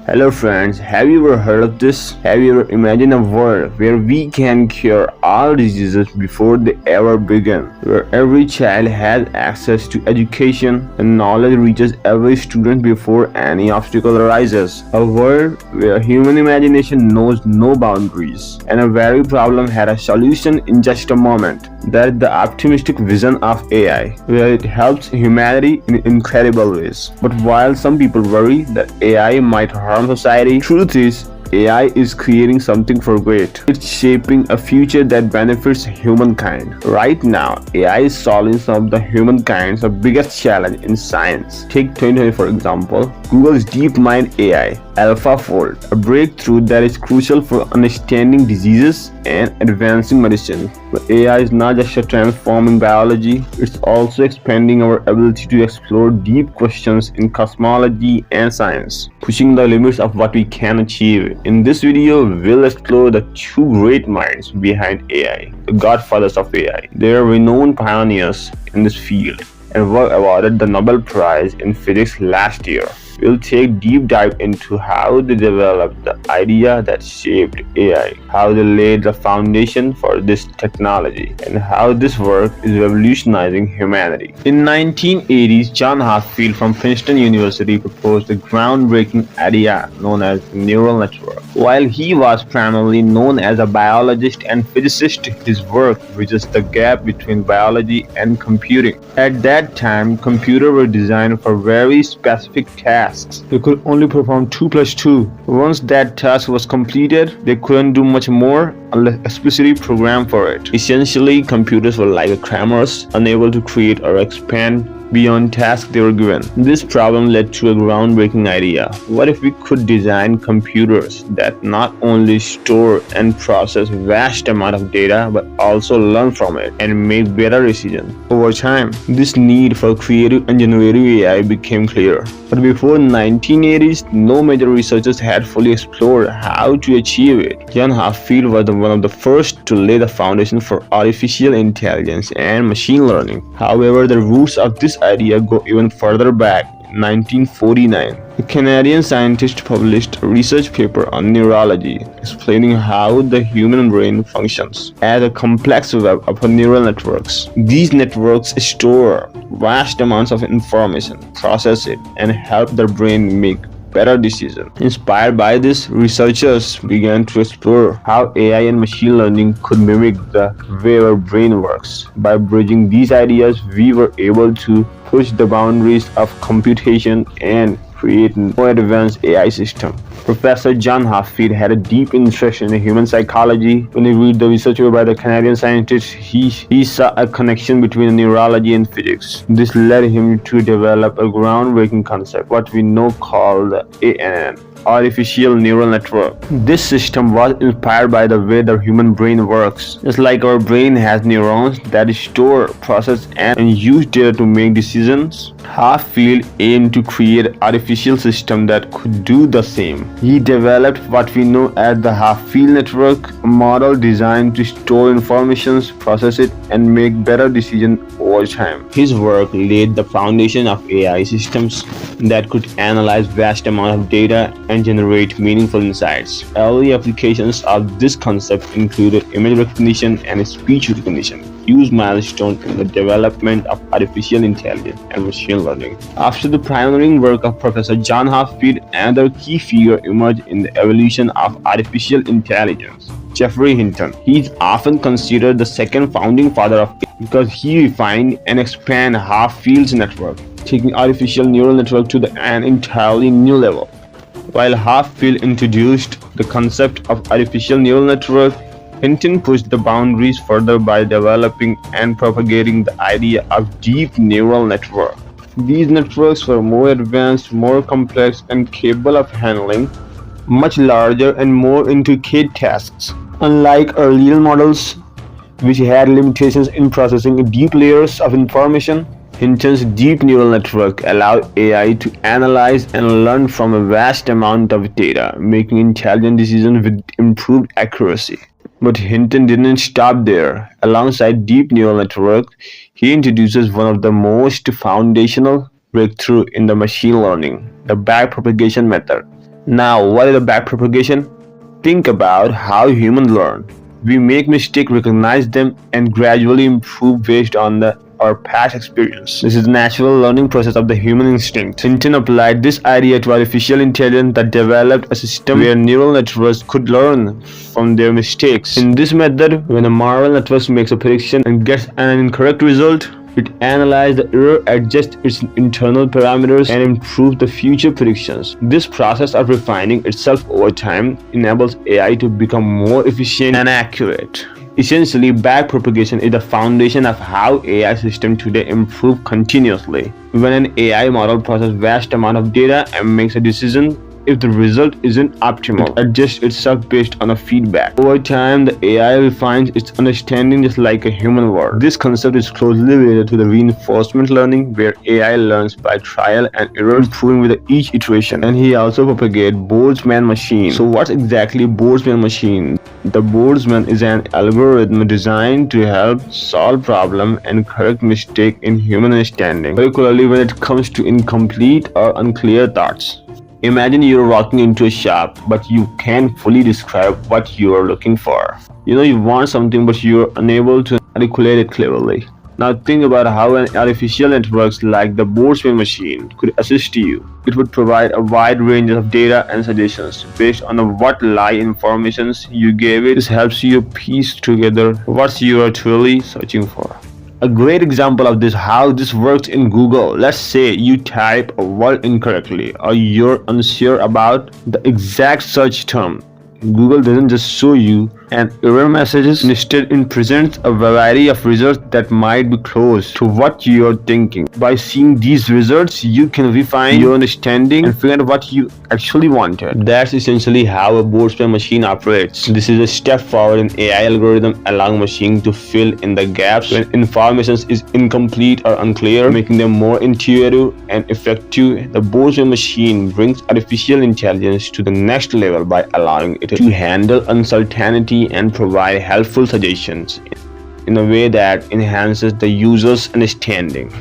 Hello friends, have you ever heard of this? Have you ever imagined a world where we can cure all diseases before they ever begin? Where every child has access to education and knowledge reaches every student before any obstacle arises. A world where human imagination knows no boundaries and every problem had a solution in just a moment. That is the optimistic vision of AI, where it helps humanity in incredible ways. But while some people worry that AI might harm society, truth is AI is creating something for great. It's shaping a future that benefits humankind. Right now, AI is solving some of the humankind's biggest challenge in science. Take 2020 for example. Google's DeepMind AI AlphaFold, a breakthrough that is crucial for understanding diseases and advancing medicine. But AI is not just transforming biology, it's also expanding our ability to explore deep questions in cosmology and science, pushing the limits of what we can achieve. In this video, we'll explore the two great minds behind AI, the Godfathers of AI. They are renowned pioneers in this field and were awarded the Nobel Prize in Physics last year. We'll take deep dive into how they developed the idea that shaped AI, how they laid the foundation for this technology, and how this work is revolutionizing humanity. In 1980s, John Hopfield from Princeton University proposed the groundbreaking idea known as the neural network. While he was primarily known as a biologist and physicist, his work bridges the gap between biology and computing. At that time, computers were designed for very specific tasks. They could only perform 2 plus 2. Once that task was completed, they couldn't do much more unless explicitly programmed for it. Essentially, computers were like crammers, unable to create or expand beyond tasks they were given. This problem led to a groundbreaking idea. What if we could design computers that not only store and process vast amount of data but also learn from it and make better decisions? Over time, this need for creative and generative AI became clear. But before 1980s, no major researchers had fully explored how to achieve it. John Hopfield was one of the first to lay the foundation for artificial intelligence and machine learning. However, the roots of this idea go even further back. 1949, a Canadian scientist published a research paper on neurology, explaining how the human brain functions as a complex web of neural networks. These networks store vast amounts of information, process it, and help the brain make better decisions. Inspired by this, researchers began to explore how AI and machine learning could mimic the way our brain works. By bridging these ideas, we were able to push the boundaries of computation and create more advanced AI systems. Professor John Hopfield had a deep interest in human psychology. When he read the research by the Canadian scientist, he saw a connection between neurology and physics. This led him to develop a groundbreaking concept, what we now call the ANN, artificial neural network. This system was inspired by the way the human brain works. Just like our brain has neurons that store, process, and use data to make decisions, Hopfield aimed to create an artificial system that could do the same. He developed what we know as the Hopfield network, a model designed to store information, process it, and make better decisions over time. His work laid the foundation of AI systems that could analyze vast amounts of data and generate meaningful insights. Early applications of this concept included image recognition and speech recognition, huge milestones in the development of artificial intelligence and machine learning. After the pioneering work of Professor John Hopfield, another key figure emerged in the evolution of artificial intelligence, Geoffrey Hinton. He is often considered the second founding father of AI because he refined and expanded Hopfield's network, taking artificial neural network to an entirely new level. While Hopfield introduced the concept of artificial neural network, Hinton pushed the boundaries further by developing and propagating the idea of deep neural network. These networks were more advanced, more complex, and capable of handling much larger and more intricate tasks. Unlike earlier models, which had limitations in processing deep layers of information, Hinton's deep neural network allowed AI to analyze and learn from a vast amount of data, making intelligent decisions with improved accuracy. But Hinton didn't stop there. Alongside deep neural network, he introduces one of the most foundational breakthroughs in the machine learning, the backpropagation method. Now, what is the backpropagation? Think about how humans learn. We make mistakes, recognize them, and gradually improve based on our past experience. This is the natural learning process of the human instinct. Hinton applied this idea to artificial intelligence that developed a system where neural networks could learn from their mistakes. In this method, when a neural network makes a prediction and gets an incorrect result, it analyzes the error, adjusts its internal parameters, and improves the future predictions. This process of refining itself over time enables AI to become more efficient and accurate. Essentially, backpropagation is the foundation of how AI systems today improve continuously. When an AI model processes vast amount of data and makes a decision, if the result isn't optimal, it adjusts itself based on a feedback. Over time, the AI refines its understanding just like a human would. This concept is closely related to the reinforcement learning, where AI learns by trial and error, improving with each iteration. And he also propagates Boltzmann machine. So what's exactly Boltzmann machine? The Boltzmann is an algorithm designed to help solve problems and correct mistakes in human understanding, particularly when it comes to incomplete or unclear thoughts. Imagine you're walking into a shop, but you can't fully describe what you are looking for. You want something, but you're unable to articulate it cleverly. Now think about how an artificial network like the Boltzmann machine could assist you. It would provide a wide range of data and suggestions based on what lie informations you gave it. This helps you piece together what you are truly searching for. A great example of this how this works in Google. Let's say you type a word incorrectly or you're unsure about the exact search term. Google doesn't just show you an error message, instead it presents a variety of results that might be close to what you're thinking. By seeing these results, you can refine your understanding and figure out what you actually wanted. That's essentially how a Boltzmann machine operates. This is a step forward in AI algorithm, allowing machine to fill in the gaps when information is incomplete or unclear, making them more intuitive and effective. The Boltzmann machine brings artificial intelligence to the next level by allowing it to handle uncertainty and provide helpful suggestions in a way that enhances the user's understanding.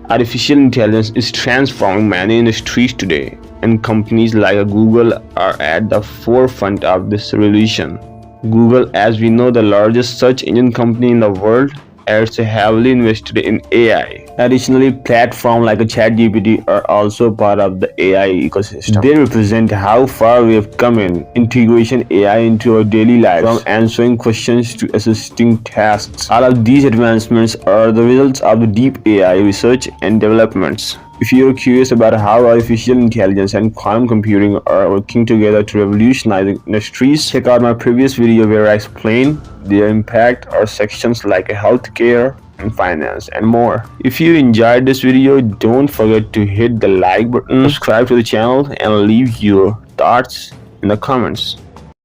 Artificial intelligence is transforming many industries today, and companies like Google are at the forefront of this revolution. Google, as we know, the largest search engine company in the world, is heavily invested in AI. Additionally, platforms like ChatGPT are also part of the AI ecosystem. They represent how far we have come in integrating AI into our daily lives, from answering questions to assisting tasks. All of these advancements are the results of the deep AI research and developments. If you're curious about how artificial intelligence and quantum computing are working together to revolutionize industries, check out my previous video where I explain their impact or sections like healthcare and finance and more. If you enjoyed this video, don't forget to hit the like button, subscribe to the channel, and leave your thoughts in the comments.